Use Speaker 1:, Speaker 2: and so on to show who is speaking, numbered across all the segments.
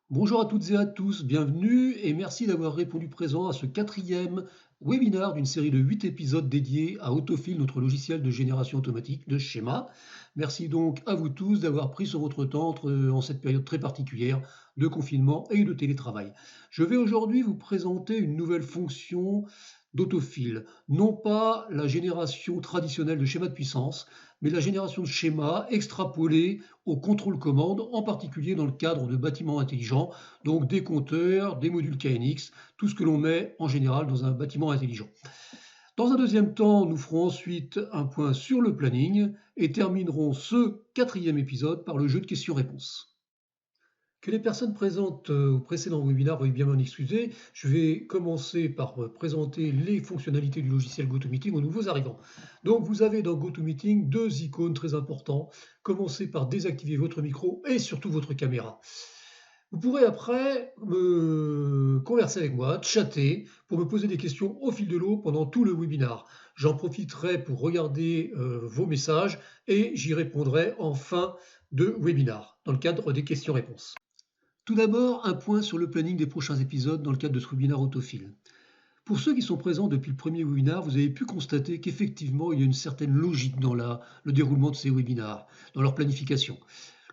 Speaker 1: Bonjour à toutes et à tous, bienvenue et merci d'avoir répondu présent à ce quatrième webinaire d'une série de 8 épisodes dédiés à Autofill, notre logiciel de génération automatique de schémas. Merci donc à vous tous d'avoir pris sur votre temps en cette période très particulière de confinement et de télétravail. Je vais aujourd'hui vous présenter une nouvelle fonction d'autofill, non pas la génération traditionnelle de schémas de puissance, mais la génération de schémas extrapolés au contrôle commande, en particulier dans le cadre de bâtiments intelligents, donc des compteurs, des modules KNX, tout ce que l'on met en général dans un bâtiment intelligent. Dans un deuxième temps, nous ferons ensuite un point sur le planning et terminerons ce quatrième épisode par le jeu de questions-réponses. Que les personnes présentes au précédent webinaire veuillent bien m'en excuser, je vais commencer par présenter les fonctionnalités du logiciel GoToMeeting aux nouveaux arrivants. Donc vous avez dans GoToMeeting deux icônes très importantes. Commencez par désactiver votre micro et surtout votre caméra. Vous pourrez après me converser avec moi, chatter, pour me poser des questions au fil de l'eau pendant tout le webinaire. J'en profiterai pour regarder vos messages et j'y répondrai en fin de webinaire, dans le cadre des questions-réponses. Tout d'abord, un point sur le planning des prochains épisodes dans le cadre de ce webinaire autofil. Pour ceux qui sont présents depuis le premier webinaire, vous avez pu constater qu'effectivement, il y a une certaine logique dans le déroulement de ces webinaires, dans leur planification.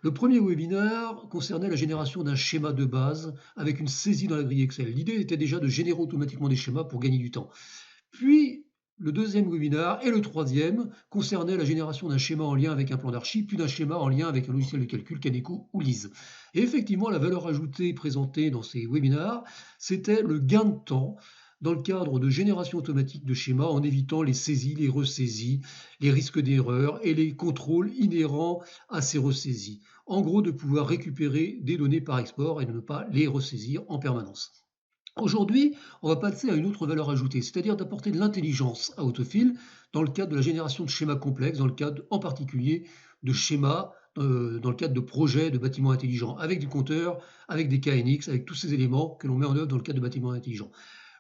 Speaker 1: Le premier webinaire concernait la génération d'un schéma de base avec une saisie dans la grille Excel. L'idée était déjà de générer automatiquement des schémas pour gagner du temps. Puis, le deuxième webinaire et le troisième concernaient la génération d'un schéma en lien avec un plan d'archi, puis d'un schéma en lien avec un logiciel de calcul, Kaneko ou Lise. Et effectivement, la valeur ajoutée présentée dans ces webinaires, c'était le gain de temps dans le cadre de génération automatique de schémas en évitant les saisies, les ressaisies, les risques d'erreur et les contrôles inhérents à ces ressaisies. En gros, de pouvoir récupérer des données par export et de ne pas les ressaisir en permanence. Aujourd'hui, on va passer à une autre valeur ajoutée, c'est-à-dire d'apporter de l'intelligence à Autofill dans le cadre de la génération de schémas complexes, dans le cadre en particulier de schémas, dans le cadre de projets de bâtiments intelligents, avec du compteur, avec des KNX, avec tous ces éléments que l'on met en œuvre dans le cadre de bâtiments intelligents.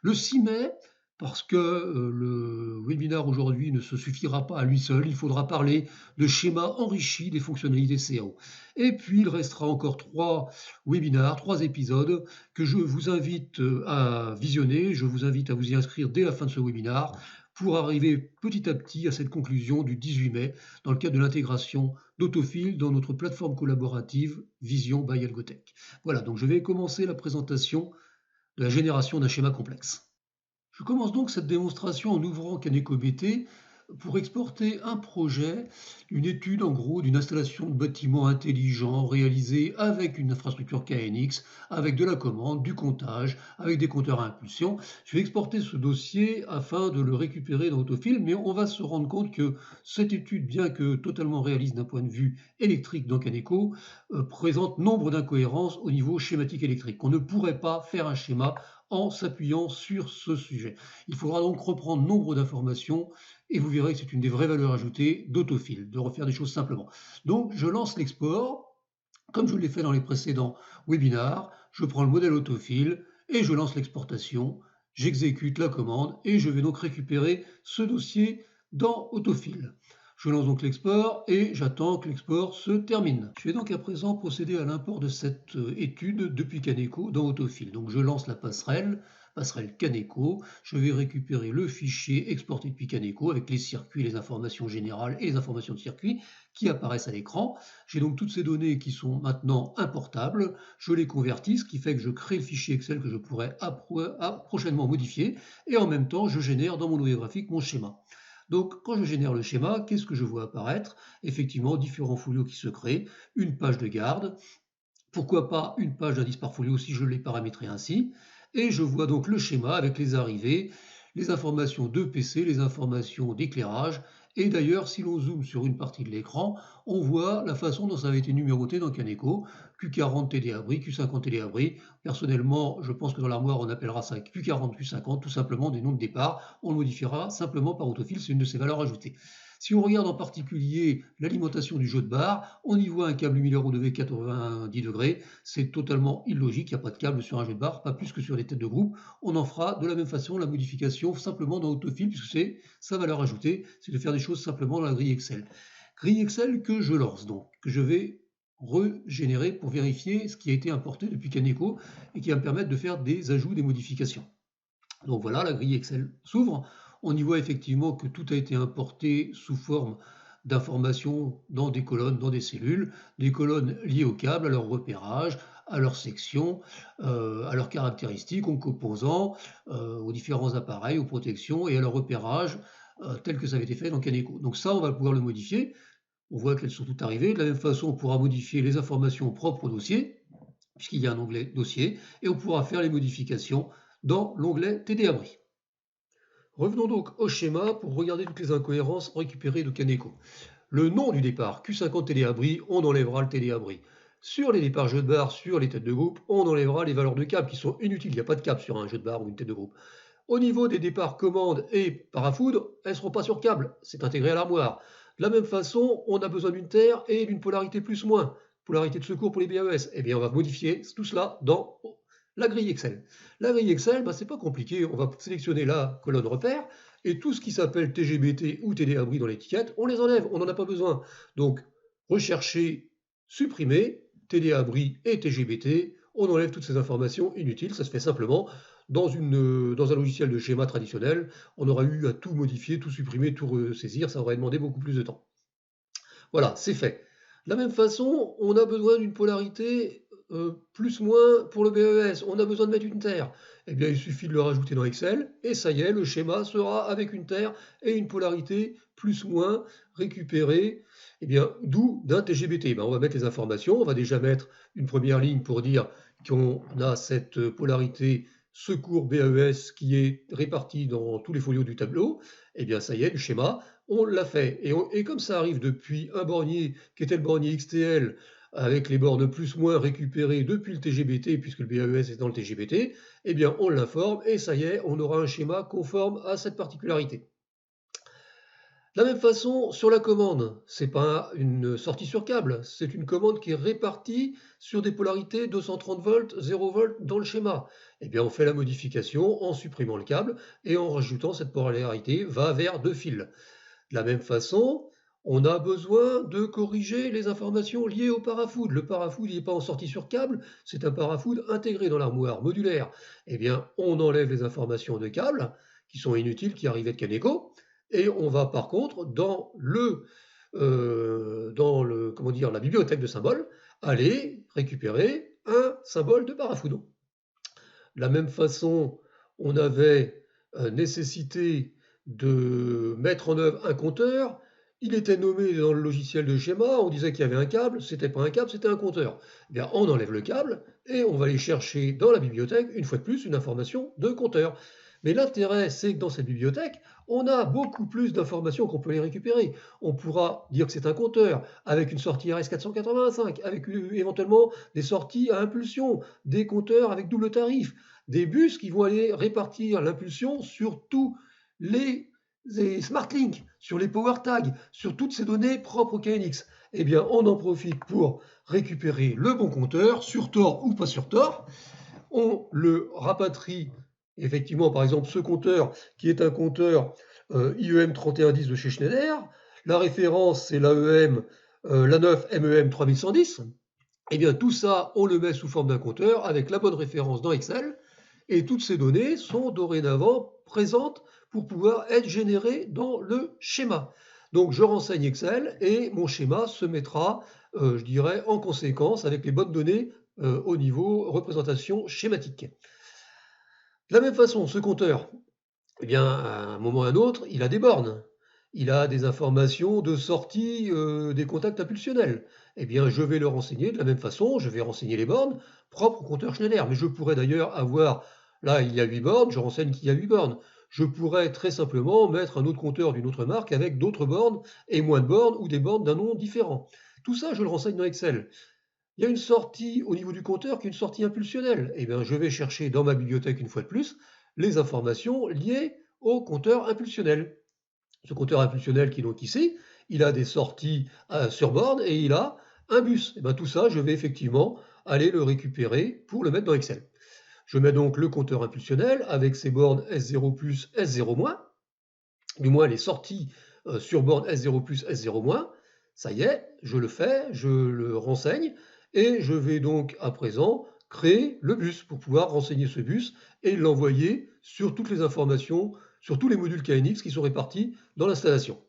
Speaker 1: Le 6 mai, parce que le webinaire aujourd'hui ne se suffira pas à lui seul, il faudra parler de schémas enrichis des fonctionnalités CAO. Et puis, il restera encore 3 webinaires, 3 épisodes que je vous invite à visionner. Je vous invite à vous y inscrire dès la fin de ce webinaire pour arriver petit à petit à cette conclusion du 18 mai dans le cadre de l'intégration d'Autofill dans notre plateforme collaborative Vision by Algotech. Voilà, donc je vais commencer la présentation de la génération d'un schéma complexe. Je commence donc cette démonstration en ouvrant CanecoBT pour exporter un projet, une étude en gros d'une installation de bâtiments intelligents réalisée avec une infrastructure KNX, avec de la commande, du comptage, avec des compteurs à impulsion. Je vais exporter ce dossier afin de le récupérer dans Autofill, mais on va se rendre compte que cette étude, bien que totalement réaliste d'un point de vue électrique dans Caneco, présente nombre d'incohérences au niveau schématique électrique. On ne pourrait pas faire un schéma en s'appuyant sur ce sujet. Il faudra donc reprendre nombre d'informations et vous verrez que c'est une des vraies valeurs ajoutées d'Autofill, de refaire des choses simplement. Donc je lance l'export, comme je l'ai fait dans les précédents webinars, je prends le modèle Autofill et je lance l'exportation, j'exécute la commande et je vais donc récupérer ce dossier dans Autofill. Je lance donc l'export et j'attends que l'export se termine. Je vais donc à présent procéder à l'import de cette étude depuis Caneco dans Autofill. Donc je lance la passerelle Caneco, je vais récupérer le fichier exporté depuis Caneco avec les circuits, les informations générales et les informations de circuit qui apparaissent à l'écran. J'ai donc toutes ces données qui sont maintenant importables, je les convertis, ce qui fait que je crée le fichier Excel que je pourrai prochainement modifier et en même temps je génère dans mon noyau graphique mon schéma. Donc, quand je génère le schéma, qu'est-ce que je vois apparaître? Effectivement, différents folios qui se créent, une page de garde, pourquoi pas une page d'indice par folio si je l'ai paramétré ainsi, et je vois donc le schéma avec les arrivées, les informations de PC, les informations d'éclairage, et d'ailleurs, si l'on zoome sur une partie de l'écran, on voit la façon dont ça avait été numéroté dans Caneco, Q40 TD abri, Q50 TD abri. Personnellement, je pense que dans l'armoire, on appellera ça Q40, Q50, tout simplement des noms de départ. On le modifiera simplement par autofill, c'est une de ses valeurs ajoutées. Si on regarde en particulier l'alimentation du jeu de barre, on y voit un câble 1000 euros de 90 degrés. C'est totalement illogique, il n'y a pas de câble sur un jeu de barre, pas plus que sur les têtes de groupe. On en fera de la même façon la modification simplement dans Autofill, puisque c'est sa valeur ajoutée, c'est de faire des choses simplement dans la grille Excel. Grille Excel que je lance donc, que je vais régénérer pour vérifier ce qui a été importé depuis Kaneko et qui va me permettre de faire des ajouts, des modifications. Donc voilà, la grille Excel s'ouvre. On y voit effectivement que tout a été importé sous forme d'informations dans des colonnes, dans des cellules, des colonnes liées aux câbles, à leur repérage, à leur section, à leurs caractéristiques, aux composants, aux différents appareils, aux protections et à leur repérage tel que ça avait été fait dans Kaneko. Donc ça, on va pouvoir le modifier. On voit qu'elles sont toutes arrivées. De la même façon, on pourra modifier les informations propres au dossier, puisqu'il y a un onglet dossier, et on pourra faire les modifications dans l'onglet TD Abri. Revenons donc au schéma pour regarder toutes les incohérences récupérées de Kaneko. Le nom du départ, Q50 TD Abri, on enlèvera le TD Abri. Sur les départs jeux de barre, sur les têtes de groupe, on enlèvera les valeurs de câble qui sont inutiles. Il n'y a pas de câble sur un jeu de barre ou une tête de groupe. Au niveau des départs commandes et parafoudre, elles ne seront pas sur câble, c'est intégré à l'armoire. De la même façon, on a besoin d'une terre et d'une polarité plus-moins, polarité de secours pour les BAES. Eh bien, on va modifier tout cela dans la grille Excel. La grille Excel, c'est pas compliqué, on va sélectionner la colonne repère et tout ce qui s'appelle TGBT ou TD Abri dans l'étiquette, on les enlève, on n'en a pas besoin. Donc, rechercher, supprimer, TD Abri et TGBT, on enlève toutes ces informations inutiles, ça se fait simplement. Dans un logiciel de schéma traditionnel, on aurait eu à tout modifier, tout supprimer, tout ressaisir, ça aurait demandé beaucoup plus de temps. Voilà, c'est fait. De la même façon, on a besoin d'une polarité plus-moins pour le BES. On a besoin de mettre une terre. Eh bien, il suffit de le rajouter dans Excel, et ça y est, le schéma sera avec une terre et une polarité plus-moins récupérée, eh bien, d'où d'un TGBT. On va mettre les informations, on va déjà mettre une première ligne pour dire qu'on a cette polarité secours BAES qui est répartie dans tous les folios du tableau. Eh bien, ça y est, le schéma, on l'a fait. Et comme ça arrive depuis un bornier qui était le bornier XTL, avec les bornes plus-moins récupérées depuis le TGBT, puisque le BAES est dans le TGBT, eh bien on l'informe et ça y est, on aura un schéma conforme à cette particularité. De la même façon, sur la commande, ce n'est pas une sortie sur câble, c'est une commande qui est répartie sur des polarités 230 volts, 0 volts dans le schéma. Eh bien, on fait la modification en supprimant le câble et en rajoutant cette polarité va vers 2 fils. De la même façon, on a besoin de corriger les informations liées au parafoud. Le parafoud n'est pas en sortie sur câble, c'est un parafoud intégré dans l'armoire modulaire. Eh bien, on enlève les informations de câble qui sont inutiles, qui arrivaient de Kaneko, et on va par contre dans la bibliothèque de symboles aller récupérer un symbole de parafoud. De la même façon, on avait nécessité de mettre en œuvre un compteur. Il était nommé dans le logiciel de schéma, on disait qu'il y avait un câble, c'était pas un câble, c'était un compteur. Eh bien, on enlève le câble et on va aller chercher dans la bibliothèque, une fois de plus, une information de compteur. Mais l'intérêt, c'est que dans cette bibliothèque, on a beaucoup plus d'informations qu'on peut les récupérer. On pourra dire que c'est un compteur avec une sortie RS485, avec éventuellement des sorties à impulsion, des compteurs avec double tarif, des bus qui vont aller répartir l'impulsion sur tous les SmartLink, sur les power tags, sur toutes ces données propres au KNX. Eh bien, on en profite pour récupérer le bon compteur, sur Tor ou pas sur Tor. On le rapatrie, effectivement, par exemple, ce compteur qui est un compteur IEM 3110 de chez Schneider. La référence, c'est l'AEM, la 9 MEM 3110. Eh bien, tout ça, on le met sous forme d'un compteur avec la bonne référence dans Excel. Et toutes ces données sont dorénavant présentes pour pouvoir être générées dans le schéma. Donc, je renseigne Excel et mon schéma se mettra, je dirais, en conséquence avec les bonnes données au niveau représentation schématique. De la même façon, ce compteur, eh bien, à un moment ou à un autre, il a des bornes. Il a des informations de sortie des contacts impulsionnels. Eh bien, je vais le renseigner de la même façon, je vais renseigner les bornes propres au compteur Schneider. Mais je pourrais d'ailleurs avoir, là, il y a 8 bornes, je renseigne qu'il y a 8 bornes. Je pourrais très simplement mettre un autre compteur d'une autre marque avec d'autres bornes et moins de bornes ou des bornes d'un nom différent. Tout ça, je le renseigne dans Excel. Il y a une sortie au niveau du compteur qui est une sortie impulsionnelle. Eh bien, je vais chercher dans ma bibliothèque une fois de plus les informations liées au compteur impulsionnel. Ce compteur impulsionnel qui est donc ici, il a des sorties sur borne et il a un bus. Et bien, tout ça, je vais effectivement aller le récupérer pour le mettre dans Excel. Je mets donc le compteur impulsionnel avec ses bornes S0+, S0-, du moins les sorties sur borne S0+, S0-. Ça y est, je le fais, je le renseigne, et je vais donc à présent créer le bus pour pouvoir renseigner ce bus et l'envoyer sur toutes les informations, sur tous les modules KNX qui sont répartis dans l'installation.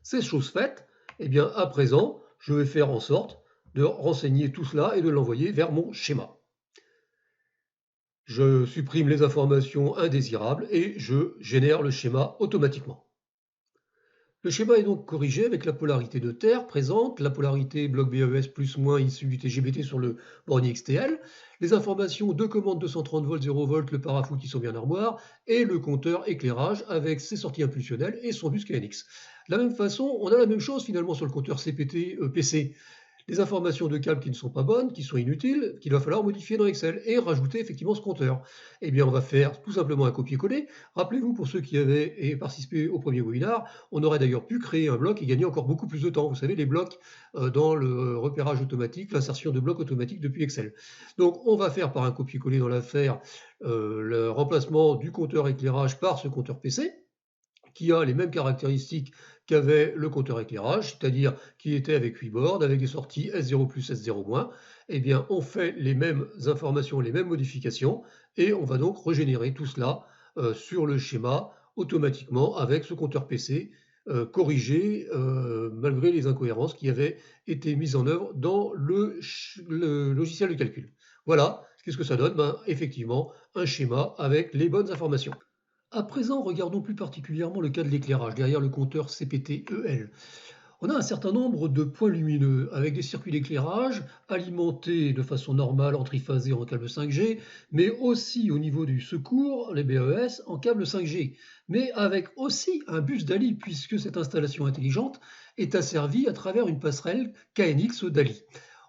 Speaker 1: Ces choses faites, eh bien à présent, je vais faire en sorte de renseigner tout cela et de l'envoyer vers mon schéma. Je supprime les informations indésirables et je génère le schéma automatiquement. Le schéma est donc corrigé avec la polarité de terre présente, la polarité bloc BES plus moins issue du TGBT sur le bornier XTL, les informations de commande 230 volts, 0 volts, le parafou qui sont bien armoire, et le compteur éclairage avec ses sorties impulsionnelles et son bus KNX. De la même façon, on a la même chose finalement sur le compteur CPT PC. Les informations de câbles qui ne sont pas bonnes, qui sont inutiles, qu'il va falloir modifier dans Excel et rajouter effectivement ce compteur. Eh bien, on va faire tout simplement un copier-coller. Rappelez-vous, pour ceux qui avaient participé au premier webinaire, on aurait d'ailleurs pu créer un bloc et gagner encore beaucoup plus de temps. Vous savez, les blocs dans le repérage automatique, l'insertion de blocs automatiques depuis Excel. Donc, on va faire par un copier-coller dans l'affaire le remplacement du compteur éclairage par ce compteur PC, qui a les mêmes caractéristiques qu'avait le compteur éclairage, c'est-à-dire qui était avec 8 bornes, avec des sorties S0+, S0-, eh bien on fait les mêmes informations, les mêmes modifications, et on va donc régénérer tout cela sur le schéma automatiquement avec ce compteur PC corrigé malgré les incohérences qui avaient été mises en œuvre dans le logiciel de calcul. Voilà, qu'est-ce que ça donne? Ben, effectivement, un schéma avec les bonnes informations. À présent, regardons plus particulièrement le cas de l'éclairage, derrière le compteur CPT-EL. On a un certain nombre de points lumineux avec des circuits d'éclairage alimentés de façon normale en triphasé en câble 5G, mais aussi au niveau du secours, les BES, en câble 5G, mais avec aussi un bus DALI, puisque cette installation intelligente est asservie à travers une passerelle KNX DALI.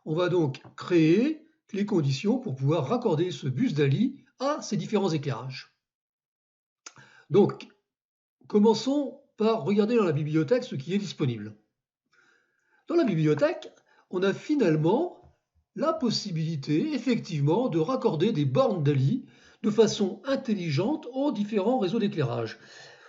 Speaker 1: On va donc créer les conditions pour pouvoir raccorder ce bus DALI à ces différents éclairages. Donc, commençons par regarder dans la bibliothèque ce qui est disponible. Dans la bibliothèque, on a finalement la possibilité, effectivement, de raccorder des bornes DALI de façon intelligente aux différents réseaux d'éclairage.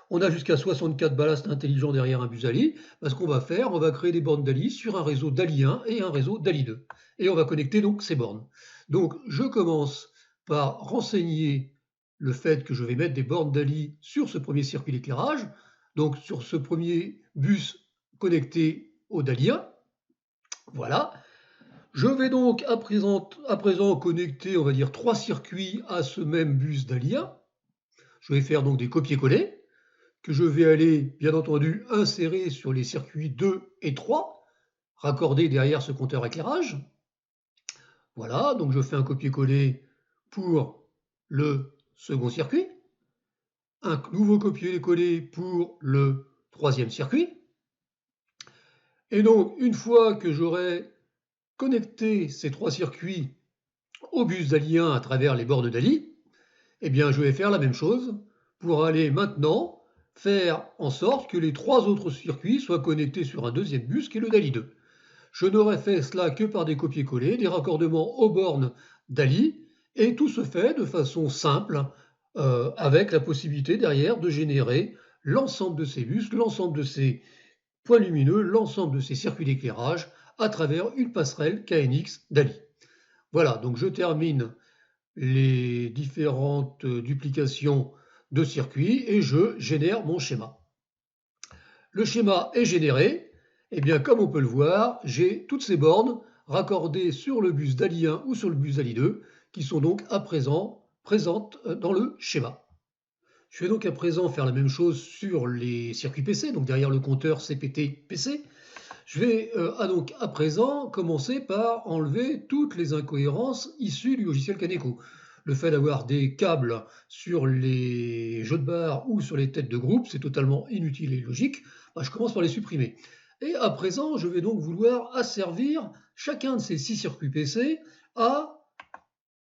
Speaker 1: On a jusqu'à 64 ballasts intelligents derrière un bus DALI. Ce qu'on va faire, on va créer des bornes DALI sur un réseau DALI 1 et un réseau DALI 2. Et on va connecter donc ces bornes. Donc, je commence par renseigner le fait que je vais mettre des bornes DALI sur ce premier circuit d'éclairage, donc sur ce premier bus connecté au DALI 1. Voilà. Je vais donc à présent connecter, on va dire, 3 circuits à ce même bus DALI 1. Je vais faire donc des copier-coller que je vais aller, bien entendu, insérer sur les circuits 2 et 3, raccordés derrière ce compteur éclairage. Voilà, donc je fais un copier-coller pour le second circuit, un nouveau copier-coller pour le troisième circuit. Et donc, une fois que j'aurai connecté ces 3 circuits au bus DALI 1 à travers les bornes DALI, eh bien, je vais faire la même chose pour aller maintenant faire en sorte que les 3 autres circuits soient connectés sur un deuxième bus qui est le DALI 2. Je n'aurai fait cela que par des copier-coller, des raccordements aux bornes DALI, et tout se fait de façon simple, avec la possibilité derrière de générer l'ensemble de ces bus, l'ensemble de ces points lumineux, l'ensemble de ces circuits d'éclairage à travers une passerelle KNX DALI. Voilà, donc je termine les différentes duplications de circuits et je génère mon schéma. Le schéma est généré. Et bien, comme on peut le voir, j'ai toutes ces bornes raccordées sur le bus DALI 1 ou sur le bus DALI 2 qui sont donc à présent présentes dans le schéma. Je vais donc à présent faire la même chose sur les circuits PC, donc derrière le compteur CPT PC. Je vais donc à présent commencer par enlever toutes les incohérences issues du logiciel Kaneko. Le fait d'avoir des câbles sur les jeux de barres ou sur les têtes de groupe, c'est totalement inutile et illogique. Je commence par les supprimer. Et à présent, je vais donc vouloir asservir chacun de ces 6 circuits PC à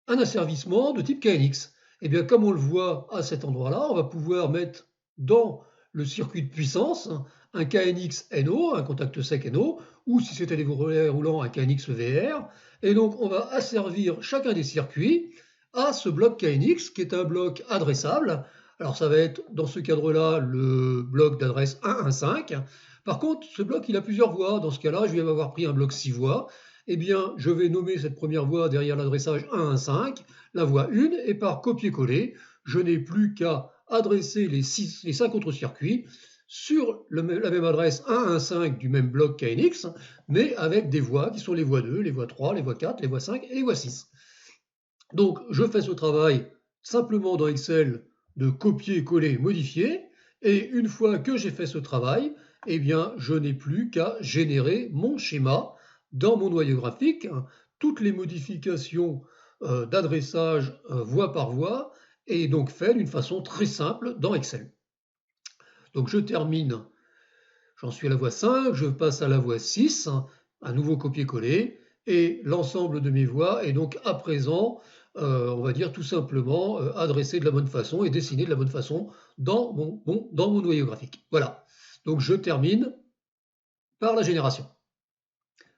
Speaker 1: un asservissement de type KNX. Et bien, comme on le voit à cet endroit-là, on va pouvoir mettre dans le circuit de puissance un KNX NO, un contact sec NO, ou si c'était des relais roulants, un KNX VR. Et donc, on va asservir chacun des circuits à ce bloc KNX, qui est un bloc adressable. Alors, ça va être, dans ce cadre-là, le bloc d'adresse 115. Par contre, ce bloc, il a plusieurs voies. Dans ce cas-là, je vais avoir pris un bloc 6 voies. Eh bien, je vais nommer cette première voie derrière l'adressage 1, 1, 5, la voie 1, et par copier-coller, je n'ai plus qu'à adresser les 5 autres circuits sur la même adresse 1, 1, 5 du même bloc KNX, mais avec des voies qui sont les voies 2, les voies 3, les voies 4, les voies 5 et les voies 6. Donc, je fais ce travail simplement dans Excel de copier, coller, modifier. Et une fois que j'ai fait ce travail, eh bien, je n'ai plus qu'à générer mon schéma dans mon noyau graphique. Toutes les modifications d'adressage voie par voie est donc fait d'une façon très simple dans Excel. Donc, je termine. J'en suis à la voie 5, je passe à la voie 6, un nouveau copier-coller, et l'ensemble de mes voies est donc à présent, on va dire tout simplement, adressé de la bonne façon et dessiné de la bonne façon dans mon noyau graphique. Voilà, donc je termine par la génération.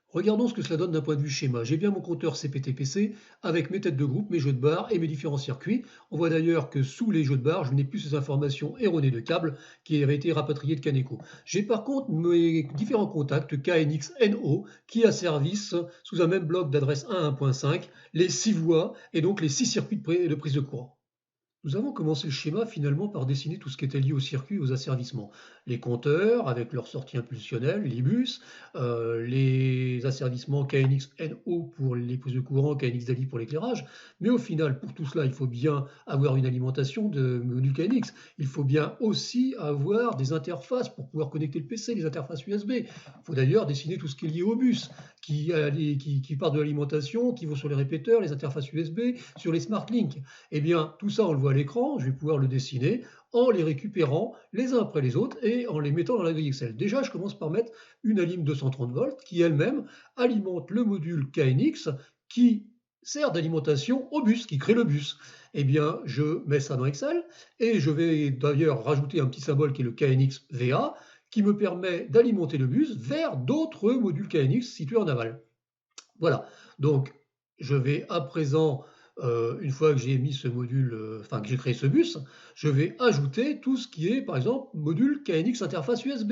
Speaker 1: Regardons ce que cela donne d'un point de vue schéma. J'ai bien mon compteur CPTPC avec mes têtes de groupe, mes jeux de barres et mes différents circuits. On voit d'ailleurs que sous les jeux de barres, je n'ai plus ces informations erronées de câbles qui avaient été rapatriées de Caneco. J'ai par contre mes différents contacts KNX NO qui asservissent sous un même bloc d'adresse 1 1.5 les 6 voies et donc les 6 circuits de prise de courant. Nous avons commencé le schéma finalement par dessiner tout ce qui était lié au circuit et aux asservissements. Les compteurs avec leur sortie impulsionnelle, les bus, les asservissements KNX-NO pour les prises de courant, KNX-DALI pour l'éclairage. Mais au final, pour tout cela, il faut bien avoir une alimentation de module KNX. Il faut bien aussi avoir des interfaces pour pouvoir connecter le PC, les interfaces USB. Il faut d'ailleurs dessiner tout ce qui est lié au bus, qui part de l'alimentation, qui vont sur les répéteurs, les interfaces USB, sur les smart links. Eh bien, tout ça, on le voit à l'écran, je vais pouvoir le dessiner en les récupérant les uns après les autres et en les mettant dans la grille Excel. Déjà, je commence par mettre une alim 230 volts qui elle-même alimente le module KNX qui sert d'alimentation au bus, qui crée le bus. Eh bien, je mets ça dans Excel et je vais d'ailleurs rajouter un petit symbole qui est le KNX VA qui me permet d'alimenter le bus vers d'autres modules KNX situés en aval. Voilà, donc je vais à présent une fois que j'ai mis ce module, enfin que j'ai créé ce bus, je vais ajouter tout ce qui est, par exemple, module KNX interface USB.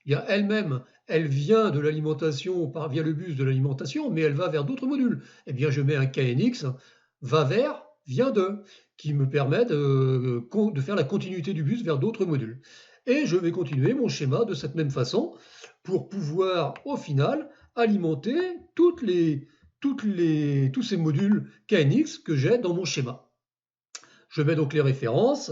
Speaker 1: Il y a elle-même, elle vient de l'alimentation via le bus de l'alimentation, mais elle va vers d'autres modules. Eh bien, je mets un KNX va vers, vient de, qui me permet de faire la continuité du bus vers d'autres modules. Et je vais continuer mon schéma de cette même façon pour pouvoir, au final, alimenter tous ces modules KNX que j'ai dans mon schéma. Je mets donc les références,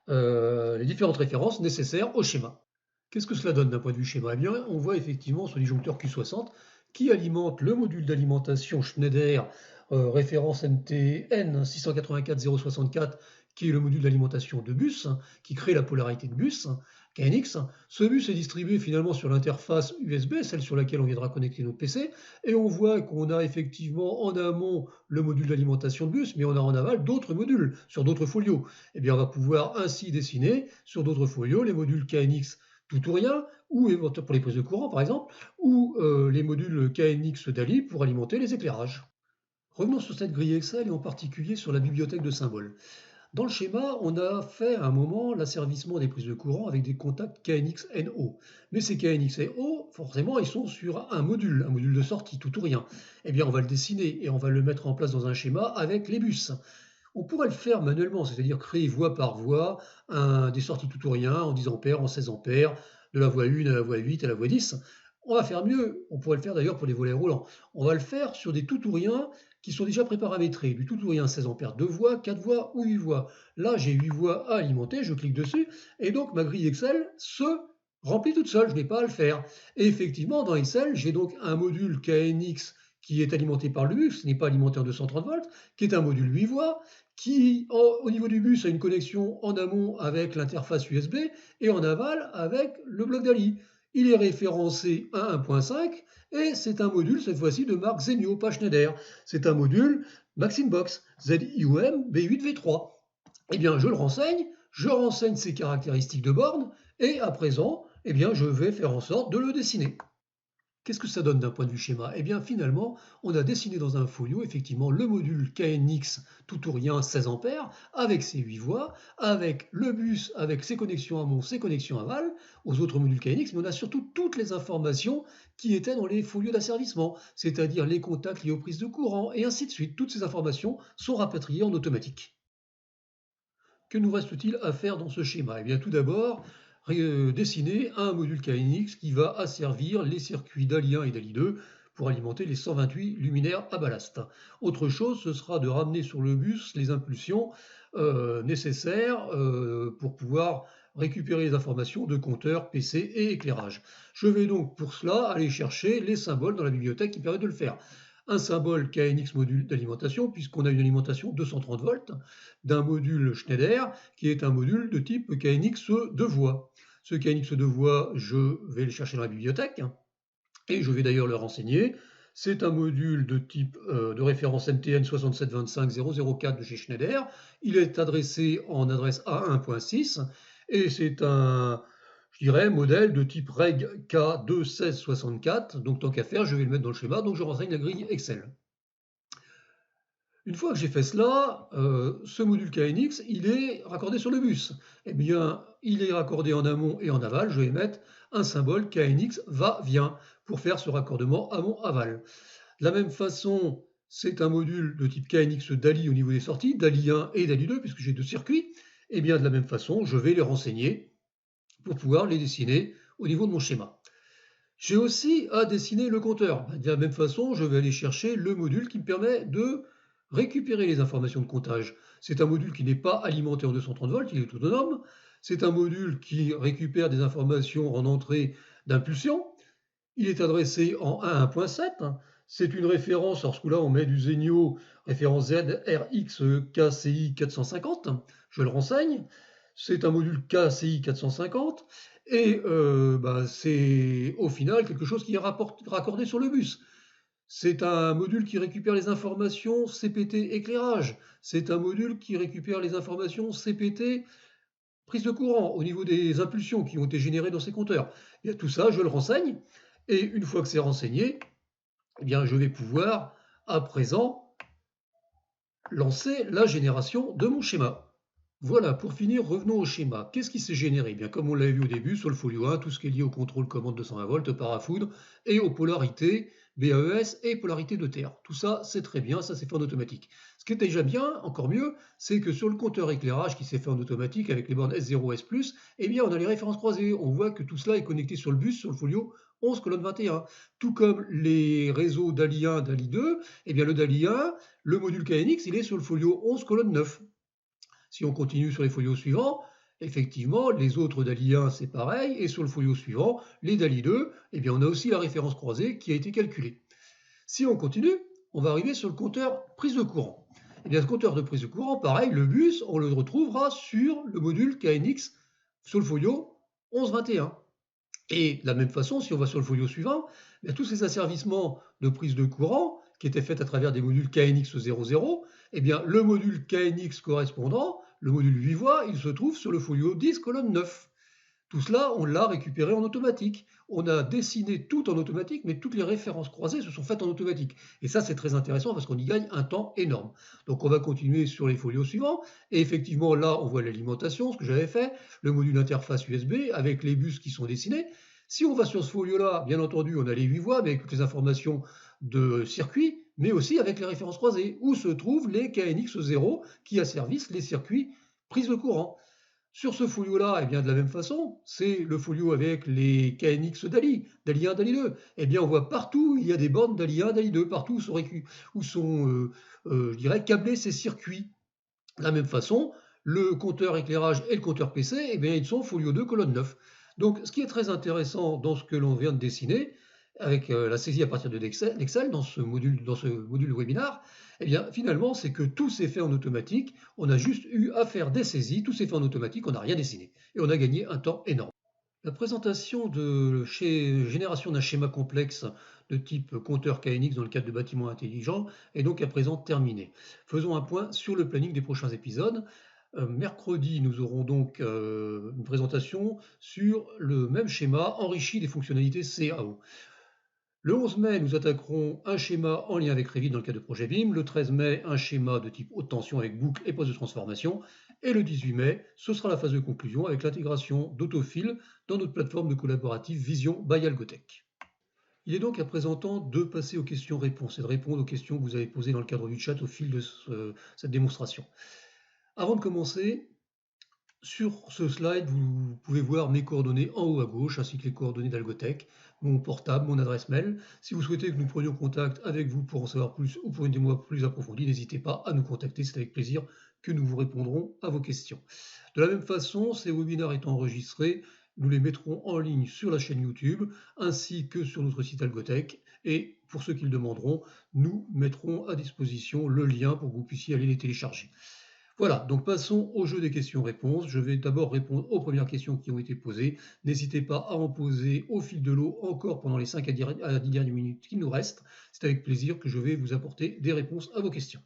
Speaker 1: les différentes références nécessaires au schéma. Qu'est-ce que cela donne d'un point de vue schéma? Eh bien, on voit effectivement ce disjoncteur Q60 qui alimente le module d'alimentation Schneider référence NTN 684.064 qui est le module d'alimentation de bus, qui crée la polarité de bus, KNX. Ce bus est distribué finalement sur l'interface USB, celle sur laquelle on viendra connecter notre PC, et on voit qu'on a effectivement en amont le module d'alimentation de bus, mais on a en aval d'autres modules sur d'autres folios. Eh bien, on va pouvoir ainsi dessiner sur d'autres folios les modules KNX tout ou rien, ou pour les prises de courant par exemple, ou les modules KNX DALI pour alimenter les éclairages. Revenons sur cette grille Excel et en particulier sur la bibliothèque de symboles. Dans le schéma, on a fait à un moment l'asservissement des prises de courant avec des contacts KNX-NO. Mais ces KNX-NO, forcément, ils sont sur un module de sortie, tout ou rien. Eh bien, on va le dessiner et on va le mettre en place dans un schéma avec les bus. On pourrait le faire manuellement, c'est-à-dire créer voie par voie des sorties tout ou rien en 10 ampères, en 16 ampères, de la voie 1 à la voie 8 à la voie 10. On va faire mieux, on pourrait le faire d'ailleurs pour les volets roulants. On va le faire sur des tout ou rien qui sont déjà préparamétrés. Du tout ou rien 16 ampères, 2 voies, 4 voies ou 8 voies. Là, j'ai 8 voies à alimenter, je clique dessus, et donc ma grille Excel se remplit toute seule, je n'ai pas à le faire. Et effectivement, dans Excel, j'ai donc un module KNX qui est alimenté par le bus, ce n'est pas alimenté en 230 volts, qui est un module 8 voies, qui, au niveau du bus, a une connexion en amont avec l'interface USB et en aval avec le bloc DALI. Il est référencé à 1.5 et c'est un module, cette fois-ci, de marque Zenio, pas Schneider. C'est un module Maxinbox ZIUM B8V3. Eh bien, je renseigne ses caractéristiques de borne et à présent, eh bien, je vais faire en sorte de le dessiner. Qu'est-ce que ça donne d'un point de vue schéma? Eh bien, finalement, on a dessiné dans un folio, effectivement, le module KNX tout ou rien 16 ampères, avec ses 8 voies, avec le bus, avec ses connexions amont, ses connexions aval, aux autres modules KNX, mais on a surtout toutes les informations qui étaient dans les folios d'asservissement, c'est-à-dire les contacts liés aux prises de courant, et ainsi de suite. Toutes ces informations sont rapatriées en automatique. Que nous reste-t-il à faire dans ce schéma? Eh bien, tout d'abord, dessiner un module KNX qui va asservir les circuits DALI 1 et DALI 2 pour alimenter les 128 luminaires à ballast. Autre chose, ce sera de ramener sur le bus les impulsions nécessaires pour pouvoir récupérer les informations de compteur, PC et éclairage. Je vais donc pour cela aller chercher les symboles dans la bibliothèque qui permettent de le faire. Un symbole KNX module d'alimentation, puisqu'on a une alimentation 230 volts, d'un module Schneider, qui est un module de type KNX 2 voies. Ce KNX 2 voies, je vais le chercher dans la bibliothèque, et je vais d'ailleurs le renseigner. C'est un module de type de référence MTN 6725004 de chez Schneider. Il est adressé en adresse A1.6, et c'est un, je dirais, modèle de type reg K21664. Donc tant qu'à faire, je vais le mettre dans le schéma, donc je renseigne la grille Excel. Une fois que j'ai fait cela, ce module KNX, il est raccordé sur le bus. Eh bien, il est raccordé en amont et en aval. Je vais mettre un symbole KNX va-vient pour faire ce raccordement amont-aval. De la même façon, c'est un module de type KNX DALI au niveau des sorties, DALI 1 et DALI 2, puisque j'ai deux circuits. Eh bien, de la même façon, je vais les renseigner pour pouvoir les dessiner au niveau de mon schéma. J'ai aussi à dessiner le compteur. De la même façon, je vais aller chercher le module qui me permet de récupérer les informations de comptage. C'est un module qui n'est pas alimenté en 230 volts, il est autonome. C'est un module qui récupère des informations en entrée d'impulsion. Il est adressé en 1.7. C'est une référence, alors ce coup-là on met du Zenio, référence ZRX KCI 450. Je le renseigne. C'est un module KCI 450 et c'est au final quelque chose qui est raccordé sur le bus. C'est un module qui récupère les informations CPT éclairage. C'est un module qui récupère les informations CPT prise de courant au niveau des impulsions qui ont été générées dans ces compteurs. Et tout ça, je le renseigne. Et une fois que c'est renseigné, eh bien, je vais pouvoir à présent lancer la génération de mon schéma. Voilà, pour finir, revenons au schéma. Qu'est-ce qui s'est généré? Eh bien, comme on l'avait vu au début, sur le folio 1, tout ce qui est lié au contrôle commande 220 volts, parafoudre, et aux polarités BAES et polarité de terre. Tout ça, c'est très bien, ça s'est fait en automatique. Ce qui est déjà bien, encore mieux, c'est que sur le compteur éclairage qui s'est fait en automatique avec les bornes S0, S+, eh bien, on a les références croisées. On voit que tout cela est connecté sur le bus, sur le folio 11 colonne 21. Tout comme les réseaux DALI 1, DALI 2, eh bien, le DALI 1, le module KNX, il est sur le folio 11 colonne 9. Si on continue sur les folios suivants, effectivement, les autres DALI 1, c'est pareil, et sur le folio suivant, les DALI 2, eh bien, on a aussi la référence croisée qui a été calculée. Si on continue, on va arriver sur le compteur prise de courant. Eh bien, ce compteur de prise de courant, pareil, le bus, on le retrouvera sur le module KNX, sur le folio 1121. Et de la même façon, si on va sur le folio suivant, eh bien, tous ces asservissements de prise de courant qui étaient faits à travers des modules KNX 00, eh bien, le module KNX correspondant, le module 8 voies, il se trouve sur le folio 10 colonne 9. Tout cela, on l'a récupéré en automatique. On a dessiné tout en automatique, mais toutes les références croisées se sont faites en automatique. Et ça, c'est très intéressant parce qu'on y gagne un temps énorme. Donc, on va continuer sur les folios suivants. Et effectivement, là, on voit l'alimentation, ce que j'avais fait, le module interface USB avec les bus qui sont dessinés. Si on va sur ce folio-là, bien entendu, on a les 8 voies, mais avec toutes les informations de circuit, mais aussi avec les références croisées, où se trouvent les KNX0 qui asservissent les circuits prise de courant. Sur ce folio-là, eh bien, de la même façon, c'est le folio avec les KNX DALI, DALI 1, DALI 2. Eh bien, on voit partout, il y a des bornes DALI 1, DALI 2, partout où sont je dirais, câblés ces circuits. De la même façon, le compteur éclairage et le compteur PC, eh bien, ils sont folio 2, colonne 9. Donc, ce qui est très intéressant dans ce que l'on vient de dessiner, avec la saisie à partir de d'Excel dans ce module de webinar, eh bien, finalement, c'est que tout s'est fait en automatique. On a juste eu à faire des saisies, tout s'est fait en automatique, on n'a rien dessiné. Et on a gagné un temps énorme. La présentation de génération d'un schéma complexe de type compteur KNX dans le cadre de bâtiments intelligents est donc à présent terminée. Faisons un point sur le planning des prochains épisodes. Mercredi, nous aurons donc une présentation sur le même schéma enrichi des fonctionnalités CAO. Le 11 mai, nous attaquerons un schéma en lien avec Revit dans le cadre de projet BIM. Le 13 mai, un schéma de type haute tension avec boucle et poste de transformation. Et le 18 mai, ce sera la phase de conclusion avec l'intégration d'Autofill dans notre plateforme de collaborative Vision by Algotech. Il est donc à présent temps de passer aux questions-réponses et de répondre aux questions que vous avez posées dans le cadre du chat au fil de cette démonstration. Avant de commencer, sur ce slide, vous pouvez voir mes coordonnées en haut à gauche, ainsi que les coordonnées d'Algotech, mon portable, mon adresse mail. Si vous souhaitez que nous prenions contact avec vous pour en savoir plus ou pour une démo plus approfondie, n'hésitez pas à nous contacter, c'est avec plaisir que nous vous répondrons à vos questions. De la même façon, ces webinaires étant enregistrés, nous les mettrons en ligne sur la chaîne YouTube, ainsi que sur notre site Algotech. Et pour ceux qui le demanderont, nous mettrons à disposition le lien pour que vous puissiez aller les télécharger. Voilà, donc passons au jeu des questions-réponses. Je vais d'abord répondre aux premières questions qui ont été posées. N'hésitez pas à en poser au fil de l'eau encore pendant les 5 à 10 dernières minutes qui nous restent. C'est avec plaisir que je vais vous apporter des réponses à vos questions.